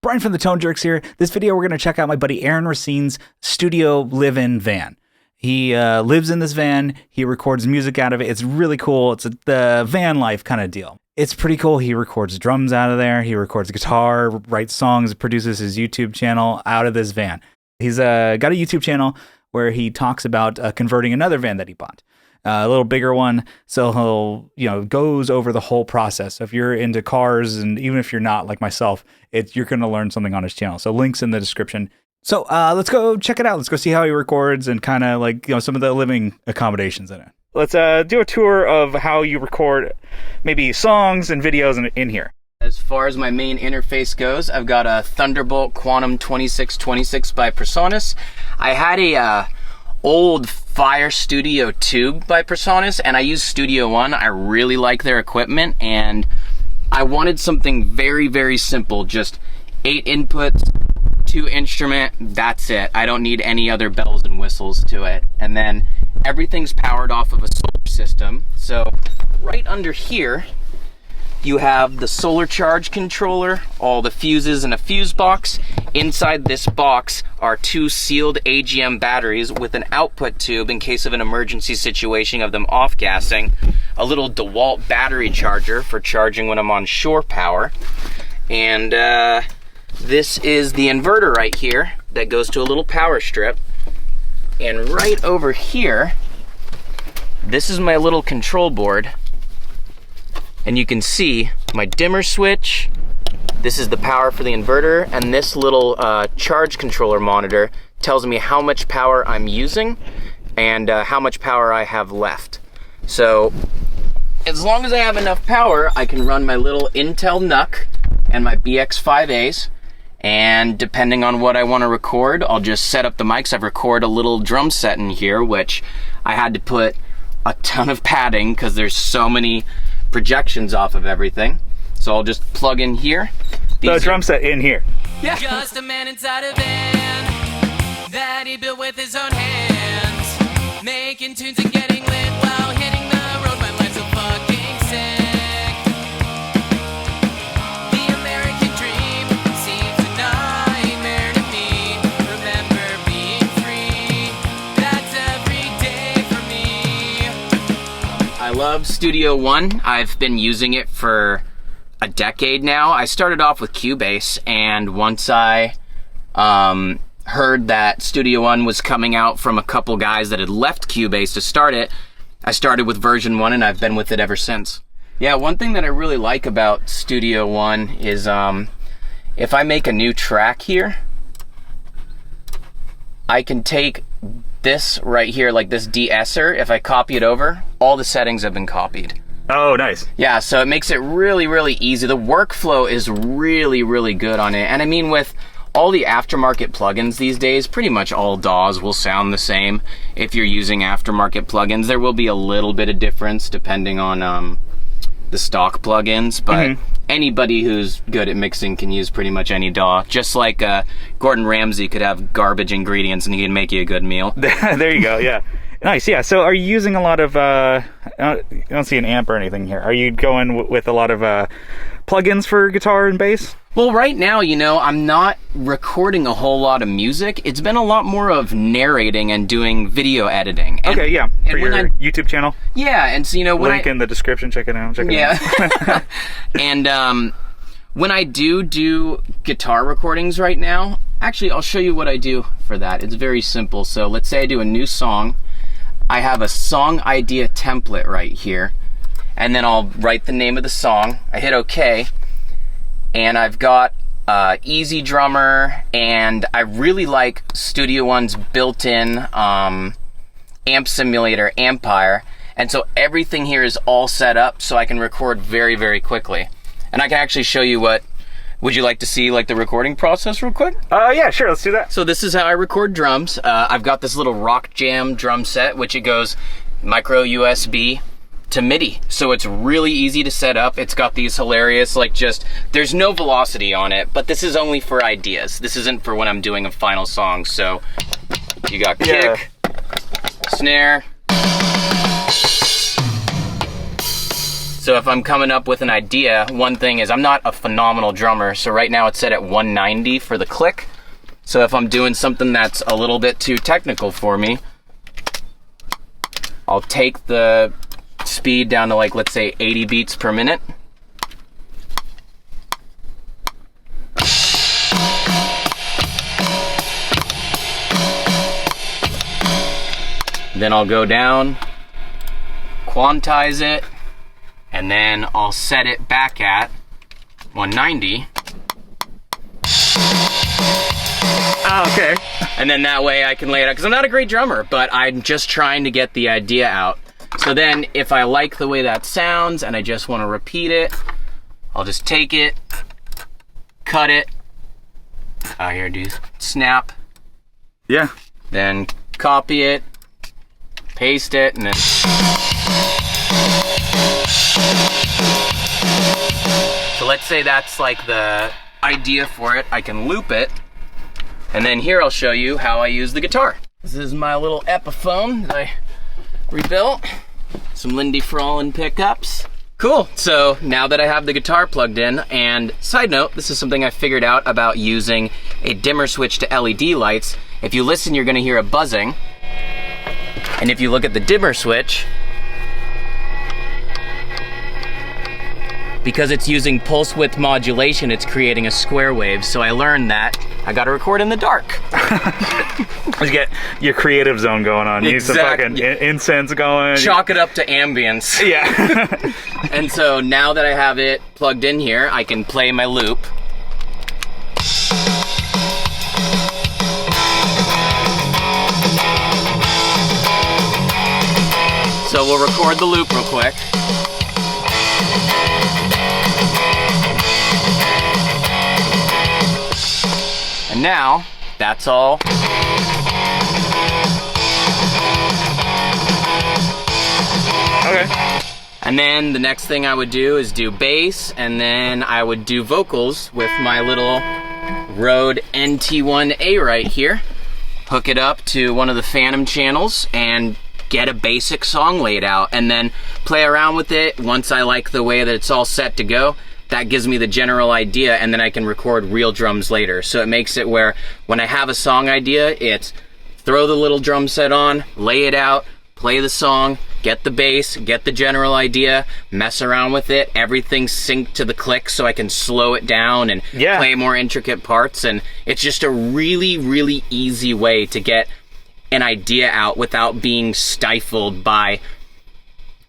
Brian from the Tone Jerks here. This video, we're going to check out my buddy Aaron Racine's studio live-in van. He lives in this van. He records music out of it. It's really cool. It's the van life kind of deal. It's pretty cool. He records drums out of there. He records guitar, writes songs, produces his YouTube channel out of this van. He's got a YouTube channel where he talks about converting another van that he bought. A little bigger one, so he'll, goes over the whole process. So if you're into cars, and even if you're not, like myself, you're going to learn something on his channel. So links in the description. So let's go check it out. Let's go see how he records and kind of some of the living accommodations in it. Let's do a tour of how you record maybe songs and videos in here. As far as my main interface goes, I've got a Thunderbolt Quantum 2626 by Presonus. I had a old Fire Studio Tube by Presonus, and I use Studio One. I really like their equipment, and I wanted something very, very simple. Just 8 inputs, 2 instrument, that's it. I don't need any other bells and whistles to it. And then everything's powered off of a solar system. So right under here, you have the solar charge controller, all the fuses in a fuse box. Inside this box are 2 sealed AGM batteries with an output tube in case of an emergency situation of them off-gassing, a little DeWalt battery charger for charging when I'm on shore power, and this is the inverter right here that goes to a little power strip. And right over here, this is my little control board. And you can see my dimmer switch, this is the power for the inverter, and this little charge controller monitor tells me how much power I'm using and how much power I have left. So as long as I have enough power, I can run my little Intel NUC and my BX5As, and depending on what I want to record, I'll just set up the mics. I've recorded a little drum set in here, which I had to put a ton of padding because there's so many projections off of everything. So I'll just plug in here. The drum set in here. Yeah. Just a man inside a van that he built with his own hands, making tunes and getting lit while hitting the road. My life's so fucking sick. The American dream seems a nightmare to me. Remember being free, that's every day for me. I love Studio One. I've been using it for a decade now. I started off with Cubase, and once I heard that Studio One was coming out from a couple guys that had left Cubase to start it, I started with version 1, and I've been with it ever since. Yeah, one thing that I really like about Studio One is if I make a new track here, I can take this right here, like this de-esser, if I copy it over, all the settings have been copied. Oh, nice. Yeah, so it makes it really, really easy. The workflow is really, really good on it. And I mean, with all the aftermarket plugins these days, pretty much all DAWs will sound the same. If you're using aftermarket plugins, there will be a little bit of difference depending on the stock plugins, but anybody who's good at mixing can use pretty much any DAW. Just like Gordon Ramsay could have garbage ingredients and he can make you a good meal. There you go, yeah. Nice, yeah. So are you using a lot of, I don't see an amp or anything here. Are you going with a lot of plugins for guitar and bass? Well, right now, I'm not recording a whole lot of music. It's been a lot more of narrating and doing video editing. And, okay, yeah, for your YouTube channel? Yeah, and so, when link in the description, check it out. Yeah. And when I do guitar recordings right now, actually, I'll show you what I do for that. It's very simple. So let's say I do a new song. I have a song idea template right here, and then I'll write the name of the song. I hit OK, and I've got Easy Drummer, and I really like Studio One's built-in amp simulator, Ampire, and so everything here is all set up so I can record very, very quickly. And I can actually show you what. Would you like to see like the recording process real quick? Yeah, sure, let's do that. So this is how I record drums. I've got this little Rock Jam drum set, which it goes micro USB to MIDI. So it's really easy to set up. It's got these hilarious, there's no velocity on it, but this is only for ideas. This isn't for when I'm doing a final song. So you got kick, snare, So if I'm coming up with an idea, one thing is I'm not a phenomenal drummer, so right now it's set at 190 for the click. So if I'm doing something that's a little bit too technical for me, I'll take the speed down to, like, let's say 80 beats per minute. Then I'll go down, quantize it, and then I'll set it back at 190. Oh, okay. And then that way I can lay it out, because I'm not a great drummer, but I'm just trying to get the idea out. So then if I like the way that sounds and I just want to repeat it, I'll just take it, cut it, here, do snap, Yeah. then copy it, paste it, and then so let's say that's like the idea for it. I can loop it, and then here I'll show you how I use the guitar. This is my little Epiphone that I rebuilt. Some Lindy Frolin pickups. Cool, so now that I have the guitar plugged in, and side note, this is something I figured out about using a dimmer switch to LED lights. If you listen, you're gonna hear a buzzing. And if you look at the dimmer switch, because it's using pulse width modulation, it's creating a square wave. So I learned that I gotta record in the dark. You get your creative zone going on. You need some fucking incense going. Chalk it up to ambience. Yeah. And so now that I have it plugged in here, I can play my loop. So we'll record the loop real quick. And now, that's all. Okay. And then the next thing I would do is do bass, and then I would do vocals with my little Rode NT1A right here. Hook it up to one of the Phantom channels and get a basic song laid out, and then play around with it. Once I like the way that it's all set to go, that gives me the general idea, and then I can record real drums later. So it makes it where when I have a song idea, it's throw the little drum set on, lay it out, play the song, get the bass, get the general idea, mess around with it, everything synced to the click so I can slow it down and play more intricate parts. And it's just a really, really easy way to get an idea out without being stifled by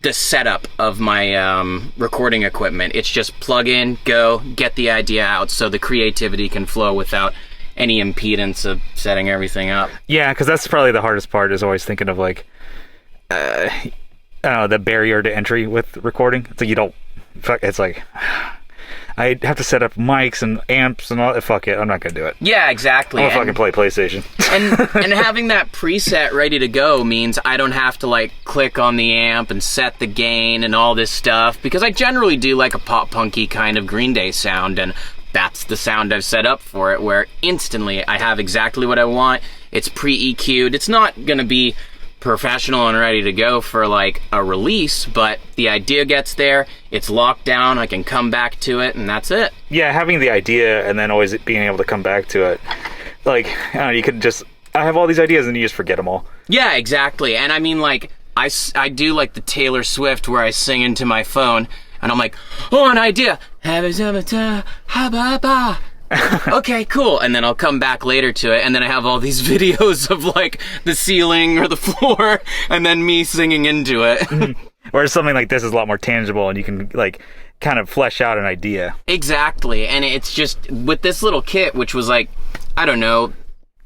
the setup of my recording equipment. It's just plug in, go, get the idea out so the creativity can flow without any impedance of setting everything up. Yeah, because that's probably the hardest part, is always thinking of, like, I don't know, the barrier to entry with recording. It's like you don't, it's like, I have to set up mics and amps and all that. Fuck it, I'm not gonna do it. Yeah, exactly. I'm gonna fucking play PlayStation. and having that preset ready to go means I don't have to, like, click on the amp and set the gain and all this stuff, because I generally do like a pop punky kind of Green Day sound, and that's the sound I've set up for it, where instantly I have exactly what I want. It's pre-EQ'd. It's not gonna be professional and ready to go for, like, a release, but the idea gets there, it's locked down, I can come back to it, and that's it. Yeah, having the idea and then always being able to come back to it. Like, I don't know, you could just, I have all these ideas and you just forget them all. Yeah, exactly. And I mean, like, I do like the Taylor Swift where I sing into my phone and I'm like, oh, an idea. Okay, cool. And then I'll come back later to it, and then I have all these videos of, like, the ceiling or the floor, and then me singing into it. Whereas something like this is a lot more tangible, and you can, like, kind of flesh out an idea. Exactly. And it's just, with this little kit, which was, like, I don't know.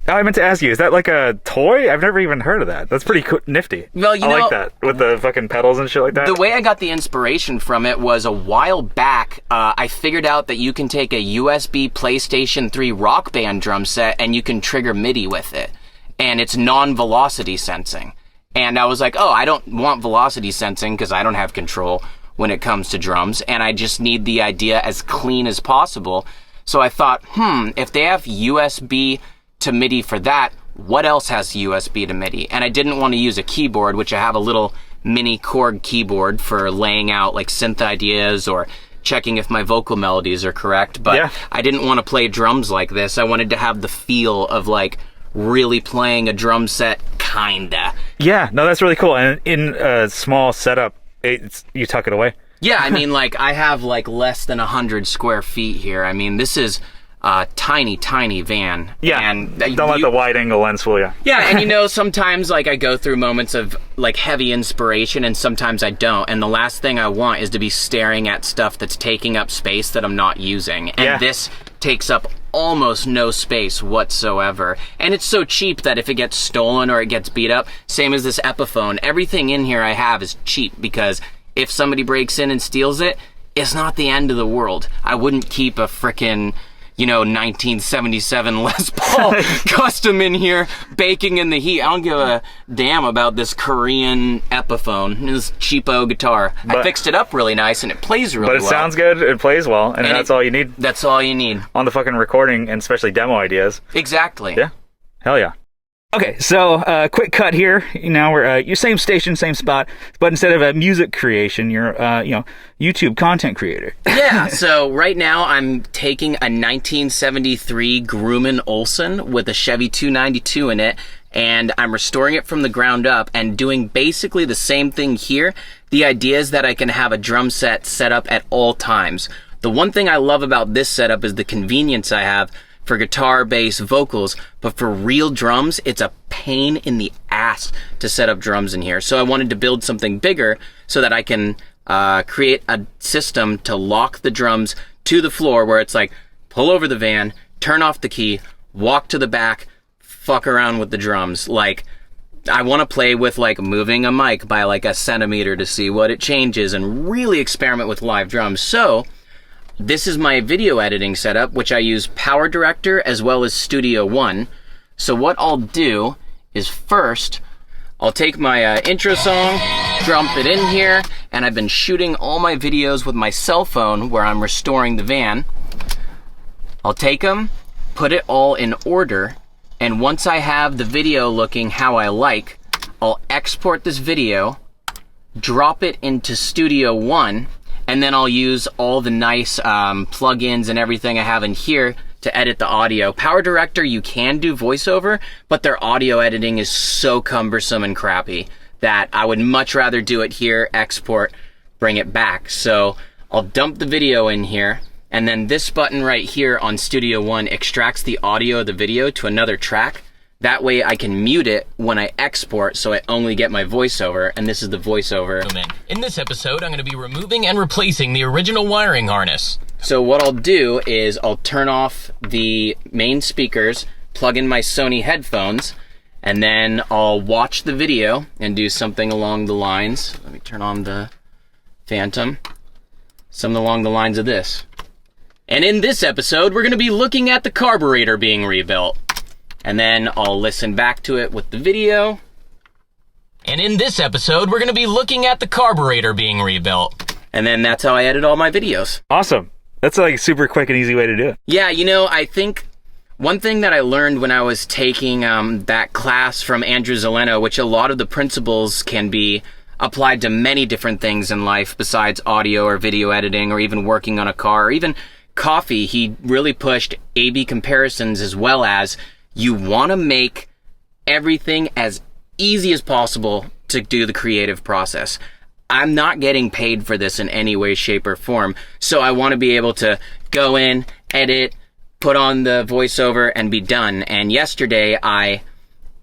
Oh, I meant to ask you, is that like a toy? I've never even heard of that. That's pretty nifty. Well, I like that, with the fucking pedals and shit like that. The way I got the inspiration from it was a while back, I figured out that you can take a USB PlayStation 3 Rock Band drum set and you can trigger MIDI with it. And it's non-velocity sensing. And I was like, oh, I don't want velocity sensing because I don't have control when it comes to drums, and I just need the idea as clean as possible. So I thought, if they have USB to MIDI for that, what else has USB to MIDI? And I didn't want to use a keyboard, which I have a little mini Korg keyboard for laying out like synth ideas or checking if my vocal melodies are correct. But I didn't want to play drums like this. I wanted to have the feel of like really playing a drum set, kinda. Yeah, no, that's really cool. And in a small setup, you tuck it away. Yeah, I mean, like, I have, like, less than 100 square feet here. I mean, this is a tiny, tiny van. Yeah, and don't let the wide-angle lens fool you. Yeah, and, you know, sometimes, like, I go through moments of, like, heavy inspiration, and sometimes I don't. And the last thing I want is to be staring at stuff that's taking up space that I'm not using. And this takes up almost no space whatsoever. And it's so cheap that if it gets stolen or it gets beat up, same as this Epiphone, everything in here I have is cheap because if somebody breaks in and steals it, it's not the end of the world. I wouldn't keep a frickin', you know, 1977 Les Paul custom in here baking in the heat. I don't give a damn about this Korean Epiphone, this cheapo guitar. I fixed it up really nice and it plays really well. But it sounds good, it plays well, and that's all you need. That's all you need. On the fucking recording, and especially demo ideas. Exactly. Yeah. Hell yeah. Okay, so quick cut here. Now we're your same station, same spot, but instead of a music creation, you're YouTube content creator. Yeah. So right now I'm taking a 1973 Grumman Olson with a Chevy 292 in it, and I'm restoring it from the ground up and doing basically the same thing here. The idea is that I can have a drum set up at all times. The one thing I love about this setup is the convenience I have for guitar, bass, vocals, but for real drums, it's a pain in the ass to set up drums in here. So I wanted to build something bigger so that I can create a system to lock the drums to the floor where it's like, pull over the van, turn off the key, walk to the back, fuck around with the drums. Like, I want to play with like moving a mic by like a centimeter to see what it changes and really experiment with live drums. So this is my video editing setup, which I use Power Director as well as Studio One. So what I'll do is first, I'll take my intro song, dump it in here, and I've been shooting all my videos with my cell phone where I'm restoring the van. I'll take them, put it all in order, and once I have the video looking how I like, I'll export this video, drop it into Studio One, and then I'll use all the nice plugins and everything I have in here to edit the audio. Power Director, you can do voiceover, but their audio editing is so cumbersome and crappy that I would much rather do it here, export, bring it back. So I'll dump the video in here, and then this button right here on Studio One extracts the audio of the video to another track. That way I can mute it when I export, so I only get my voiceover, and this is the voiceover. In this episode, I'm going to be removing and replacing the original wiring harness. So what I'll do is I'll turn off the main speakers, plug in my Sony headphones, and then I'll watch the video and do something along the lines. Let me turn on the Phantom. Something along the lines of this. And in this episode, we're going to be looking at the carburetor being rebuilt. And then I'll listen back to it with the video. And in this episode, we're going to be looking at the carburetor being rebuilt. And then that's how I edit all my videos. Awesome. That's like a super quick and easy way to do it. Yeah, you know, I think one thing that I learned when I was taking that class from Andrew Zeleno, which a lot of the principles can be applied to many different things in life besides audio or video editing or even working on a car or even coffee, he really pushed A/B comparisons as well as you want to make everything as easy as possible to do the creative process. I'm not getting paid for this in any way, shape, or form, so I want to be able to go in, edit, put on the voiceover, and be done. And yesterday, I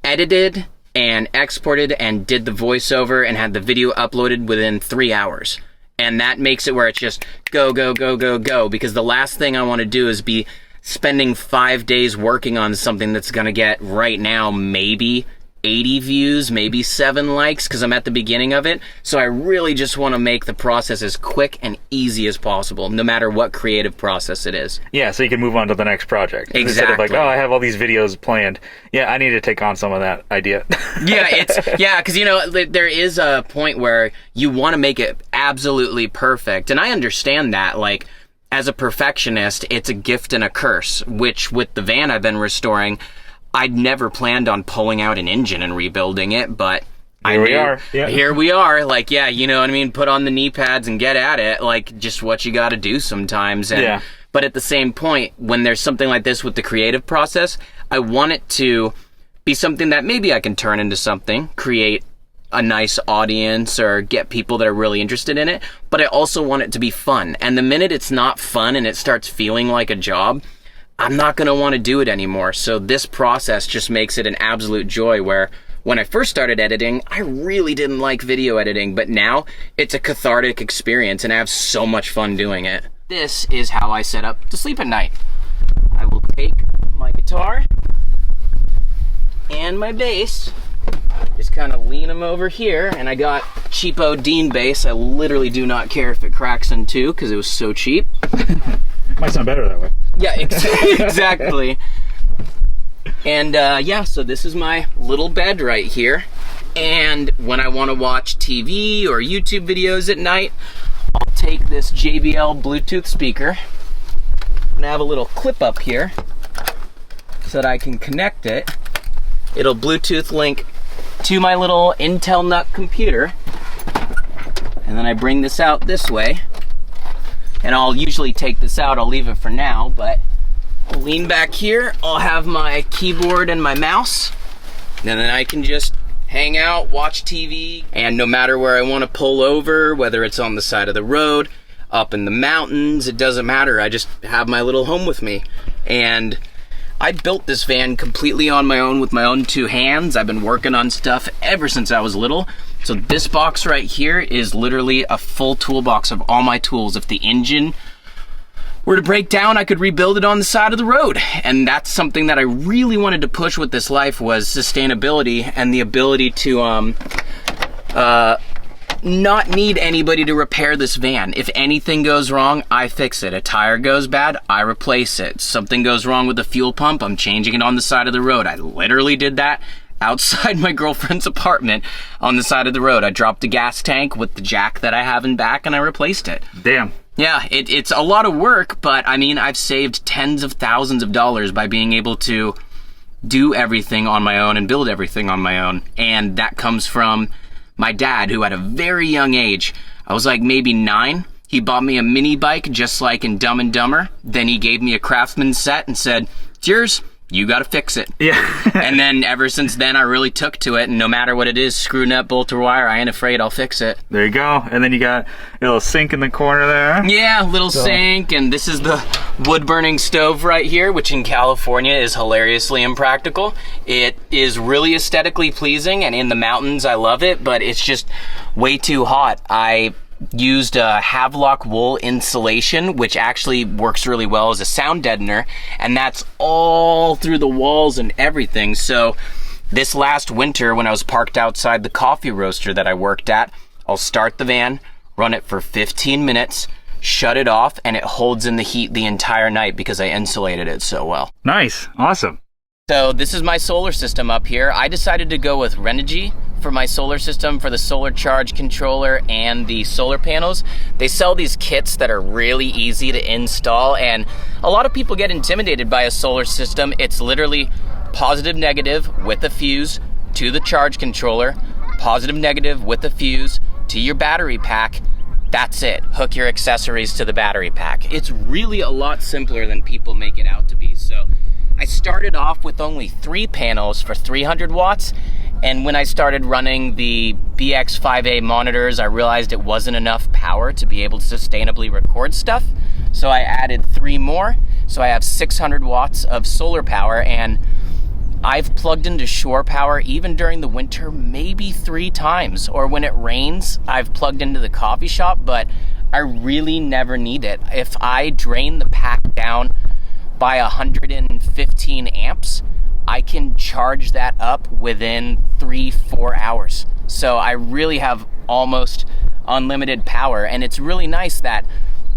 edited and exported and did the voiceover and had the video uploaded within 3 hours. And that makes it where it's just go, go, go, go, go, because the last thing I want to do is be spending 5 days working on something that's going to get right now maybe 80 views, maybe 7 likes because I'm at the beginning of it. So I really just want to make the process as quick and easy as possible, no matter what creative process it is. Yeah, so you can move on to the next project. Exactly. Instead of like, oh, I have all these videos planned. Yeah, I need to take on some of that idea. Yeah, because, you know, there is a point where you want to make it absolutely perfect. And I understand that, like, as a perfectionist, it's a gift and a curse, which with the van I've been restoring, I'd never planned on pulling out an engine and rebuilding it, but Here we are. Yeah. Here we are. Like, yeah, you know what I mean? Put on the knee pads and get at it. Like, just what you got to do sometimes. And, Yeah. But at the same point, when there's something like this with the creative process, I want it to be something that maybe I can turn into something, create a nice audience or get people that are really interested in it. But I also want it to be fun. And the minute it's not fun and it starts feeling like a job, I'm not going to want to do it anymore. So this process just makes it an absolute joy, where when I first started editing, I really didn't like video editing, but now it's a cathartic experience and I have so much fun doing it. This is how I set up to sleep at night. I will take my guitar and my bass, just kind of lean them over here, and I got cheapo Dean bass. I literally do not care if it cracks in two because it was so cheap. Might sound better that way. Yeah, exactly. And yeah, so this is my little bed right here. And when I want to watch TV or YouTube videos at night, I'll take this JBL Bluetooth speaker. I'm gonna have a little clip up here so that I can connect it. It'll Bluetooth link to my little Intel NUC computer. And then I bring this out this way. And I'll usually take this out, I'll leave it for now, but I'll lean back here, I'll have my keyboard and my mouse, and then I can just hang out, watch TV, and no matter where I want to pull over, whether it's on the side of the road, up in the mountains, it doesn't matter. I just have my little home with me. And I built this van completely on my own with my own two hands. I've been working on stuff ever since I was little. So this box right here is literally a full toolbox of all my tools. If the engine were to break down, I could rebuild it on the side of the road. And that's something that I really wanted to push with this life, was sustainability and the ability to not need anybody to repair this van. If anything goes wrong, I fix it. A tire goes bad, I replace it. Something goes wrong with the fuel pump, I'm changing it on the side of the road. I literally did that outside my girlfriend's apartment on the side of the road. I dropped the gas tank with the jack that I have in back and I replaced it. Damn. Yeah, it's a lot of work, but I mean, I've saved tens of thousands of dollars by being able to do everything on my own and build everything on my own. And that comes from my dad, who at a very young age, I was like maybe 9, he bought me a mini bike just like in Dumb and Dumber. Then he gave me a Craftsman set and said, "It's yours. You got to fix it." Yeah. And then ever since then, I really took to it. And no matter what it is, screw, nut, bolt, or wire, I ain't afraid, I'll fix it. There you go. And then you got a little sink in the corner there. Yeah, little sink. And this is the wood-burning stove right here, which in California is hilariously impractical. It is really aesthetically pleasing, and in the mountains, I love it, but it's just way too hot. I used a Havelock wool insulation, which actually works really well as a sound deadener, and that's all through the walls and everything. So this last winter, when I was parked outside the coffee roaster that I worked at, I'll start the van, run it for 15 minutes, shut it off, and it holds in the heat the entire night because I insulated it so well. Nice. Awesome. So this is my solar system up here. I decided to go with Renogy for my solar system, for the solar charge controller and the solar panels. They sell these kits that are really easy to install, and a lot of people get intimidated by a solar system. It's literally positive negative with a fuse to the charge controller, positive negative with a fuse to your battery pack. That's it. Hook your accessories to the battery pack. It's really a lot simpler than people make it out to be. So I started off with only 3 panels for 300 watts, and when I started running the BX5A monitors, I realized it wasn't enough power to be able to sustainably record stuff, so I added 3 more, so I have 600 watts of solar power, and I've plugged into shore power even during the winter maybe 3 times, or when it rains, I've plugged into the coffee shop, but I really never need it. If I drain the pack down by 115 amps, I can charge that up within 3-4 hours. So I really have almost unlimited power, and it's really nice that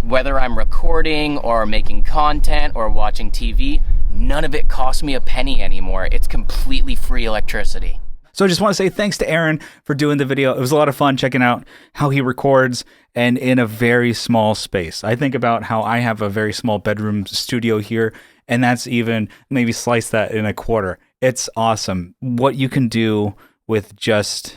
whether I'm recording or making content or watching TV, none of it costs me a penny anymore. It's completely free electricity. So I just want to say thanks to Aaron for doing the video. It was a lot of fun checking out how he records, and in a very small space. I think about how I have a very small bedroom studio here, and that's even maybe slice that in a quarter. It's awesome what you can do with just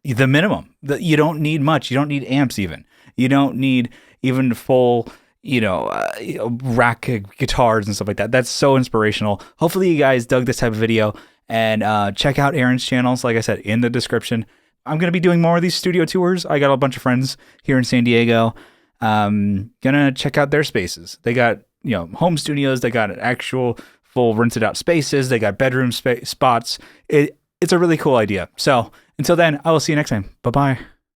the minimum. You don't need much. You don't need amps even. You don't need even full, rack guitars and stuff like that. That's so inspirational. Hopefully you guys dug this type of video, and check out Aaron's channels, like I said, in the description. I'm going to be doing more of these studio tours. I got a bunch of friends here in San Diego. Gonna check out their spaces. They got, home studios. They got actual full rented out spaces. They got bedroom spots. It's a really cool idea. So until then, I will see you next time. Bye-bye.